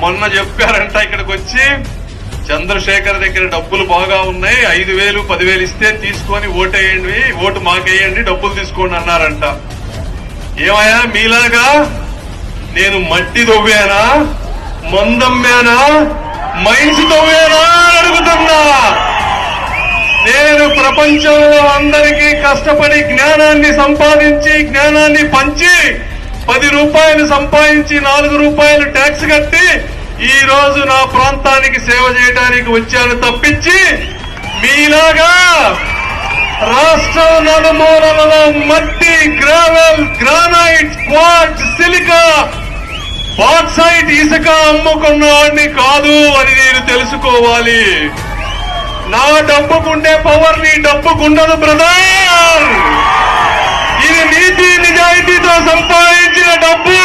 మొన్న చెప్పారంట ఇక్కడికి వచ్చి, చంద్రశేఖర్ దగ్గర డబ్బులు బాగా ఉన్నాయి, 5,000 10,000 ఇస్తే తీసుకొని ఓటేయండి, ఓటు మాకేయండి, డబ్బులు తీసుకోండి అన్నారంట. ఏమయ్యా మీలాగా నేను మట్టి తవ్వానా, మందమ్మానా, మైన్స్ తవ్వానా అని అడుగుతున్నా. నేను ప్రపంచంలో అందరికీ కష్టపడి జ్ఞానాన్ని సంపాదించి, జ్ఞానాన్ని పంచి, 10 రూపాయలు సంపాదించి 4 రూపాయలు ట్యాక్స్ కట్టి ఈ రోజు నా ప్రాంతానికి సేవ చేయడానికి వచ్చాను తప్పించి, మీలాగా రాష్ట్రం నలుమూలలలో మట్టి, gravel, granite, quartz, silica, bauxite, ఇసుక అమ్ముకున్నవాడిని కాదు అని నేను తెలుసుకోవాలి. నా డబ్బుకుండే పవర్ నీ డబ్బుకుండదు బ్రదర్. ఇది నీతి నిజాయితీతో సంపాదించిన డబ్బు.